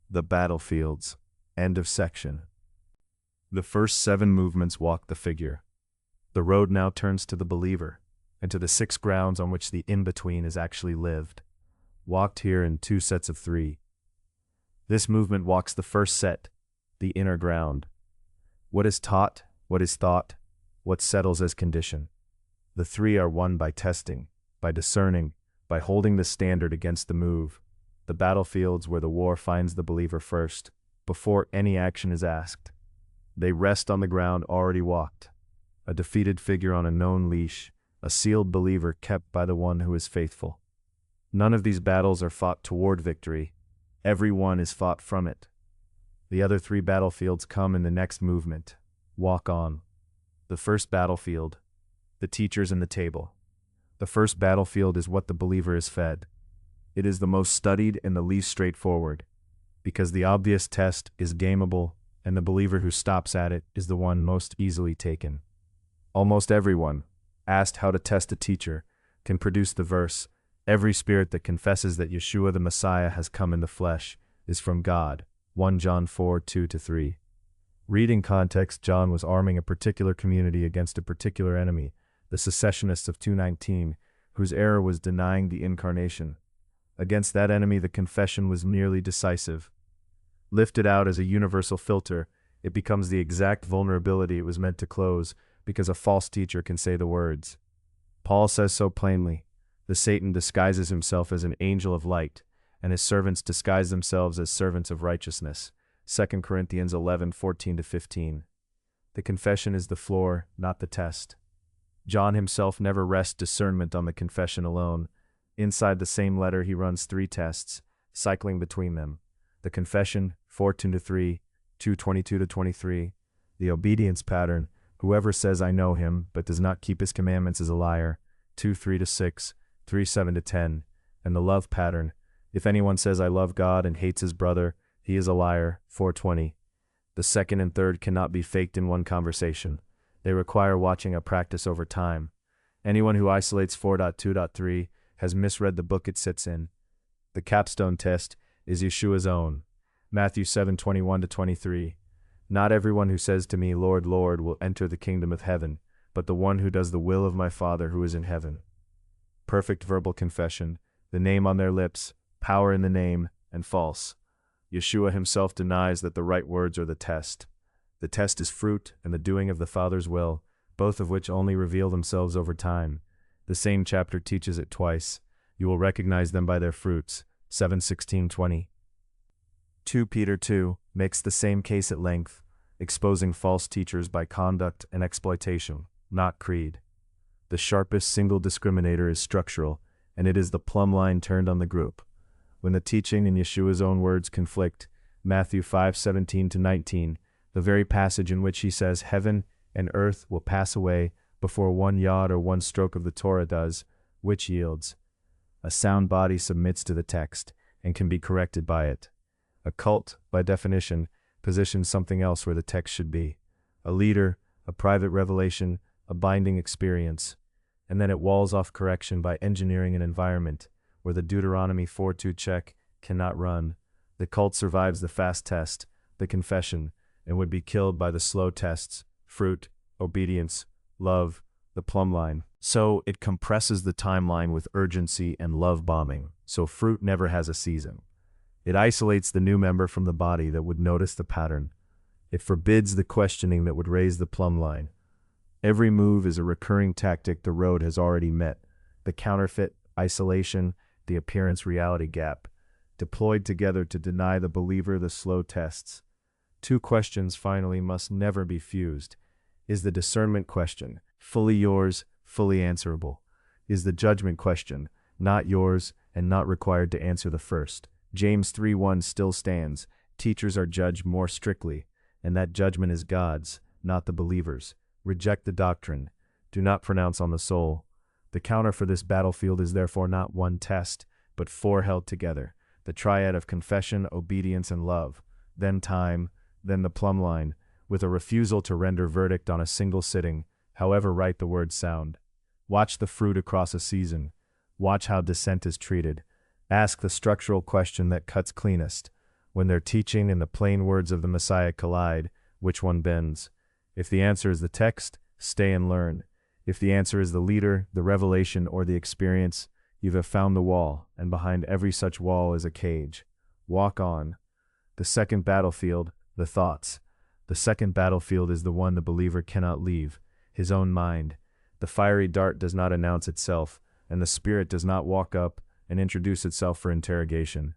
The battlefields. End of section. The first 7 movements walk the figure. The road now turns to the believer, and to the 6 grounds on which the in-between is actually lived, walked here in 2 sets of 3. This movement walks the first set, the inner ground. What is taught, what is thought, what settles as condition. The 3 are won by testing, by discerning, by holding the standard against the move. The battlefields where the war finds the believer first, before any action is asked. They rest on the ground already walked. A defeated figure on a known leash, a sealed believer kept by the one who is faithful. None of these battles are fought toward victory. Every one is fought from it. The other 3 battlefields come in the next movement. Walk on. The first battlefield, the teachers and the table. The first battlefield is what the believer is fed. It is the most studied and the least straightforward, because the obvious test is gameable, and the believer who stops at it is the one most easily taken. Almost everyone, asked how to test a teacher, can produce the verse, "Every spirit that confesses that Yeshua the Messiah has come in the flesh is from God." 1 John 4:2-3. Reading context, John was arming a particular community against a particular enemy, the secessionists of 2:19, whose error was denying the incarnation. Against that enemy, the confession was nearly decisive. Lifted out as a universal filter, it becomes the exact vulnerability it was meant to close, because a false teacher can say the words. Paul says so plainly, the Satan disguises himself as an angel of light, and his servants disguise themselves as servants of righteousness. 2 Corinthians 11:14-15. The confession is the floor, not the test. John himself never rests discernment on the confession alone. Inside the same letter he runs 3 tests, cycling between them. The confession, 4:2-3, 2:22-23. The obedience pattern, whoever says I know him, but does not keep his commandments is a liar, 2:3-6, 3:7-10. And the love pattern, if anyone says I love God and hates his brother, he is a liar, 4:20. The second and third cannot be faked in one conversation. They require watching a practice over time. Anyone who isolates 4.2.3 has misread the book it sits in. The capstone test is Yeshua's own. Matthew 7:21-23. Not everyone who says to me, Lord, Lord, will enter the kingdom of heaven, but the one who does the will of my Father who is in heaven. Perfect verbal confession, the name on their lips, power in the name, and false. Yeshua himself denies that the right words are the test. The test is fruit and the doing of the Father's will, both of which only reveal themselves over time. The same chapter teaches it twice. You will recognize them by their fruits. 7:16-20. 2 Peter 2 makes the same case at length, exposing false teachers by conduct and exploitation, not creed. The sharpest single discriminator is structural, and it is the plumb line turned on the group. When the teaching and Yeshua's own words conflict, Matthew 5:17-19, the very passage in which he says heaven and earth will pass away before one yod or one stroke of the Torah does, which yields? A sound body submits to the text and can be corrected by it. A cult, by definition, positions something else where the text should be. A leader, a private revelation, a binding experience. And then it walls off correction by engineering an environment where the Deuteronomy 4:2 check cannot run. The cult survives the fast test, the confession, and would be killed by the slow tests, fruit, obedience, love, the plumb line. So it compresses the timeline with urgency and love bombing, so fruit never has a season. It isolates the new member from the body that would notice the pattern. It forbids the questioning that would raise the plumb line. Every move is a recurring tactic the road has already met. The counterfeit, isolation, the appearance-reality gap, deployed together to deny the believer the slow tests. 2 questions finally must never be fused. Is the discernment question, fully yours, fully answerable? Is the judgment question, not yours and not required to answer the first? James 3:1 still stands. Teachers are judged more strictly, and that judgment is God's, not the believer's. Reject the doctrine. Do not pronounce on the soul. The counter for this battlefield is therefore not one test, but 4 held together. The triad of confession, obedience, and love. Then time, then the plumb line, with a refusal to render verdict on a single sitting, however right the words sound. Watch the fruit across a season. Watch how dissent is treated. Ask the structural question that cuts cleanest. When their teaching and the plain words of the Messiah collide, which one bends? If the answer is the text, stay and learn. If the answer is the leader, the revelation, or the experience, you have found the wall, and behind every such wall is a cage. Walk on. The second battlefield, the thoughts. The second battlefield is the one the believer cannot leave, his own mind. The fiery dart does not announce itself, and the spirit does not walk up and introduce itself for interrogation.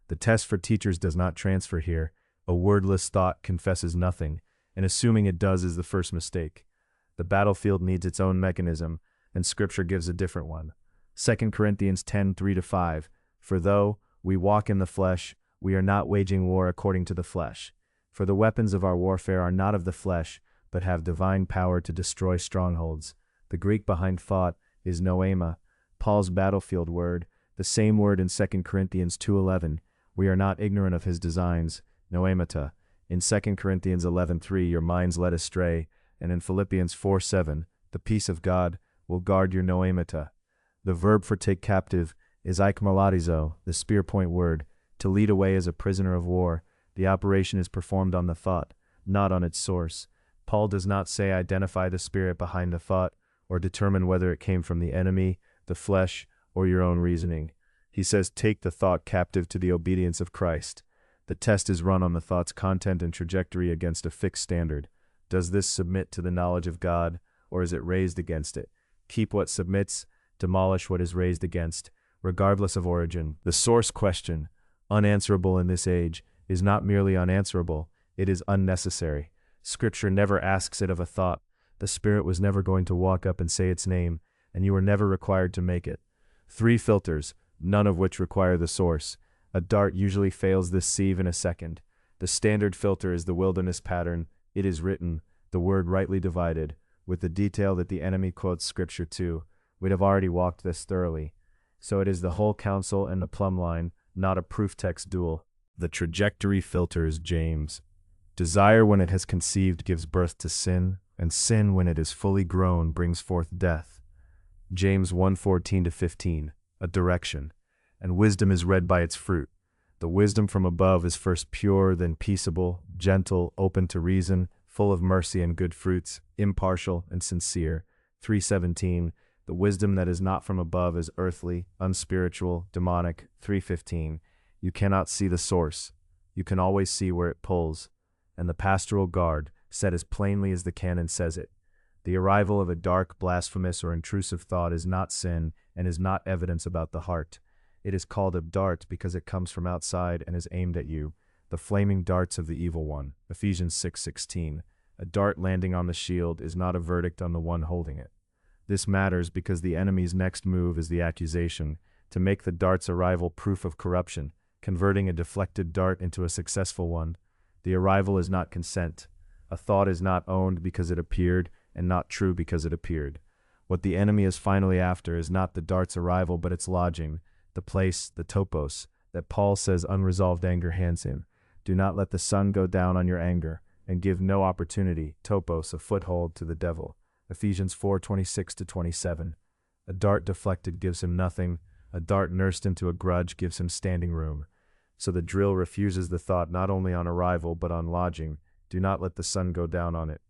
The test for teachers does not transfer here. A wordless thought confesses nothing, and assuming it does is the first mistake. The battlefield needs its own mechanism, and Scripture gives a different one. 2 Corinthians 10:3-5, For though we walk in the flesh, we are not waging war according to the flesh. For the weapons of our warfare are not of the flesh, but have divine power to destroy strongholds. The Greek behind thought is noema, Paul's battlefield word, the same word in 2 Corinthians 2:11. We are not ignorant of his designs, noemata. In 2 Corinthians 11:3, your minds led astray, and in Philippians 4:7, the peace of God will guard your noemata. The verb for take captive is aikmaladizo, the spear point word, to lead away as a prisoner of war. The operation is performed on the thought, not on its source. Paul does not say identify the spirit behind the thought, or determine whether it came from the enemy, the flesh, or your own reasoning. He says take the thought captive to the obedience of Christ. The test is run on the thought's content and trajectory against a fixed standard. Does this submit to the knowledge of God, or is it raised against it? Keep what submits, demolish what is raised against, regardless of origin. The source question, unanswerable in this age, is not merely unanswerable, it is unnecessary. Scripture never asks it of a thought. The Spirit was never going to walk up and say its name, and you were never required to make it. 3 filters, none of which require the source. A dart usually fails this sieve in a second. The standard filter is the wilderness pattern. It is written, the word rightly divided, with the detail that the enemy quotes Scripture to. We'd have already walked this thoroughly. So it is the whole counsel and the plumb line, not a proof text duel. The trajectory filter is James. Desire when it has conceived gives birth to sin, and sin when it is fully grown brings forth death. James 1:14-15, a direction. And wisdom is read by its fruit. The wisdom from above is first pure, then peaceable, gentle, open to reason, full of mercy and good fruits, impartial and sincere. 3:17, the wisdom that is not from above is earthly, unspiritual, demonic. 3:15, you cannot see the source. You can always see where it pulls. And the pastoral guard, said as plainly as the canon says it. The arrival of a dark, blasphemous, or intrusive thought is not sin and is not evidence about the heart. It is called a dart because it comes from outside and is aimed at you, the flaming darts of the evil one. Ephesians 6:16. A dart landing on the shield is not a verdict on the one holding it. This matters because the enemy's next move is the accusation, to make the dart's arrival proof of corruption, converting a deflected dart into a successful one. The arrival is not consent. A thought is not owned because it appeared, and not true because it appeared. What the enemy is finally after is not the dart's arrival but its lodging, the place, the topos, that Paul says unresolved anger hands him. Do not let the sun go down on your anger, and give no opportunity, topos, a foothold to the devil. Ephesians 4:26-27. A dart deflected gives him nothing. A dart nursed into a grudge gives him standing room. So the drill refuses the thought not only on arrival but on lodging. Do not let the sun go down on it.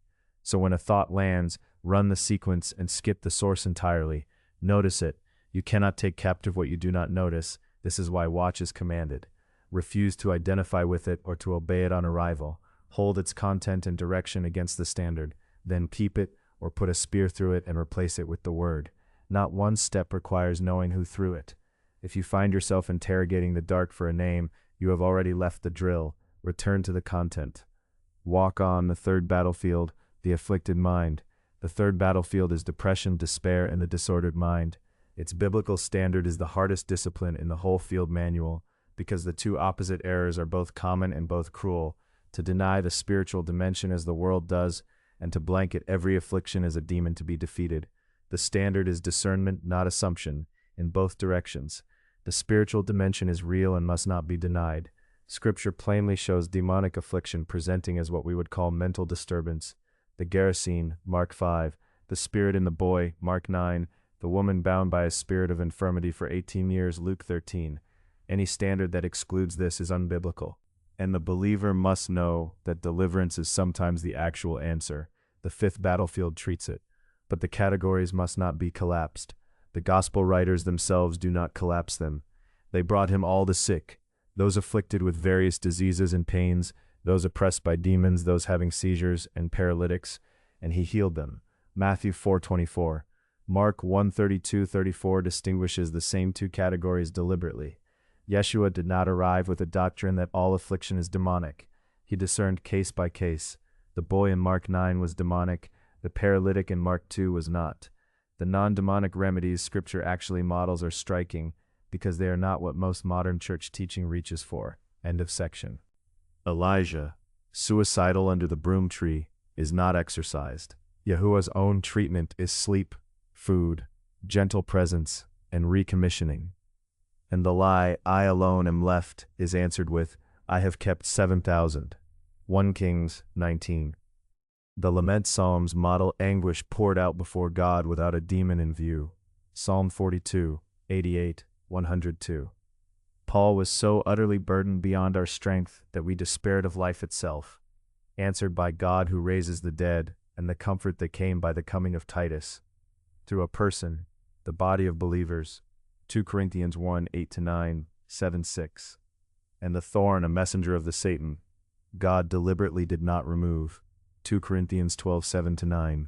So when a thought lands, run the sequence and skip the source entirely. Notice it. You cannot take captive what you do not notice. This is why watch is commanded. Refuse to identify with it or to obey it on arrival. Hold its content and direction against the standard. Then keep it or put a spear through it and replace it with the word. Not one step requires knowing who threw it. If you find yourself interrogating the dark for a name, you have already left the drill. Return to the content. Walk on. The third battlefield, the afflicted mind. The third battlefield is depression, despair, and the disordered mind. Its biblical standard is the hardest discipline in the whole field manual, because the two opposite errors are both common and both cruel. To deny the spiritual dimension as the world does, and to blanket every affliction as a demon to be defeated. The standard is discernment, not assumption, in both directions. The spiritual dimension is real and must not be denied. Scripture plainly shows demonic affliction presenting as what we would call mental disturbance. The Gerasene, Mark 5, the spirit in the boy, Mark 9, the woman bound by a spirit of infirmity for 18 years, Luke 13. Any standard that excludes this is unbiblical. And the believer must know that deliverance is sometimes the actual answer. The fifth battlefield treats it. But the categories must not be collapsed. The gospel writers themselves do not collapse them. They brought him all the sick, those afflicted with various diseases and pains, those oppressed by demons, those having seizures and paralytics, and he healed them. Matthew 4:24. Mark 1:32-34 distinguishes the same two categories deliberately. Yeshua did not arrive with a doctrine that all affliction is demonic. He discerned case by case. The boy in Mark 9 was demonic, the paralytic in Mark 2 was not. The non-demonic remedies Scripture actually models are striking, because they are not what most modern church teaching reaches for. End of section. Elijah, suicidal under the broom tree, is not exorcised. Yahuwah's own treatment is sleep, food, gentle presence, and recommissioning. And the lie, I alone am left, is answered with, I have kept 7,000. 1 Kings 19. The lament psalms model anguish poured out before God without a demon in view. Psalm 42, 88, 102. Paul was so utterly burdened beyond our strength that we despaired of life itself, answered by God who raises the dead, and the comfort that came by the coming of Titus, through a person, the body of believers, 2 Corinthians 1, 8-9, 7, 6. And the thorn, a messenger of the Satan, God deliberately did not remove, 2 Corinthians 12, 7-9.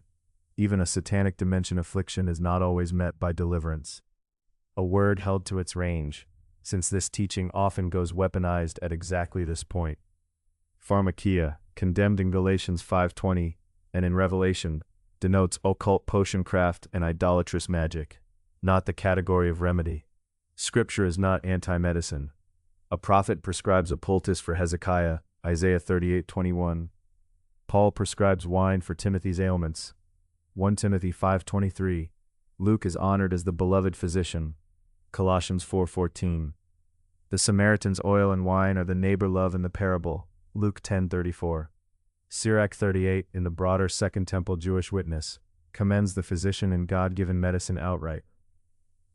Even a satanic dimension affliction is not always met by deliverance. A word held to its range, since this teaching often goes weaponized at exactly this point. Pharmakia, condemned in Galatians 5:20, and in Revelation, denotes occult potion craft and idolatrous magic, not the category of remedy. Scripture is not anti-medicine. A prophet prescribes a poultice for Hezekiah, Isaiah 38:21. Paul prescribes wine for Timothy's ailments, 1 Timothy 5:23. Luke is honored as the beloved physician, Colossians 4:14. The Samaritan's oil and wine are the neighbor love in the parable, Luke 10:34. Sirach 38, in the broader Second Temple Jewish Witness, commends the physician and God-given medicine outright.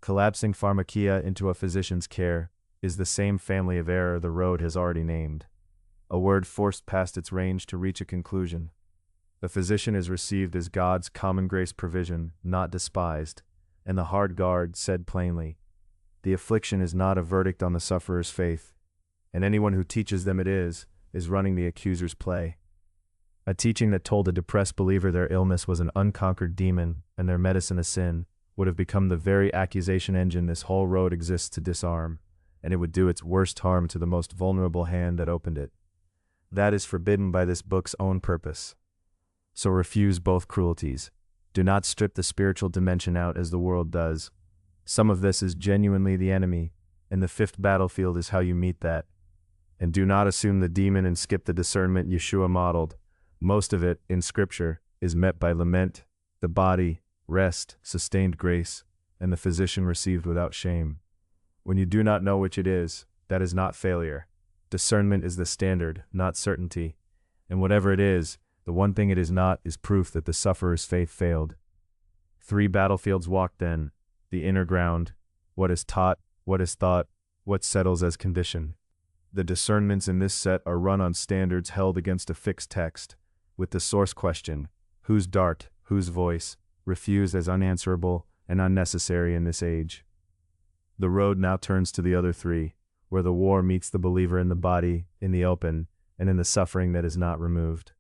Collapsing pharmakia into a physician's care is the same family of error the road has already named. A word forced past its range to reach a conclusion. The physician is received as God's common grace provision, not despised, and the hard guard said plainly, the affliction is not a verdict on the sufferer's faith, and anyone who teaches them it is running the accuser's play. A teaching that told a depressed believer their illness was an unconquered demon and their medicine a sin would have become the very accusation engine this whole road exists to disarm, and it would do its worst harm to the most vulnerable hand that opened it. That is forbidden by this book's own purpose. So refuse both cruelties. Do not strip the spiritual dimension out as the world does. Some of this is genuinely the enemy, and the fifth battlefield is how you meet that. And do not assume the demon and skip the discernment Yeshua modeled. Most of it, in Scripture, is met by lament, the body, rest, sustained grace, and the physician received without shame. When you do not know which it is, that is not failure. Discernment is the standard, not certainty. And whatever it is, the one thing it is not is proof that the sufferer's faith failed. 3 battlefields walked then, the inner ground, what is taught, what is thought, what settles as condition. The discernments in this set are run on standards held against a fixed text, with the source question, whose dart, whose voice, refused as unanswerable and unnecessary in this age. The road now turns to the other 3, where the war meets the believer in the body, in the open, and in the suffering that is not removed.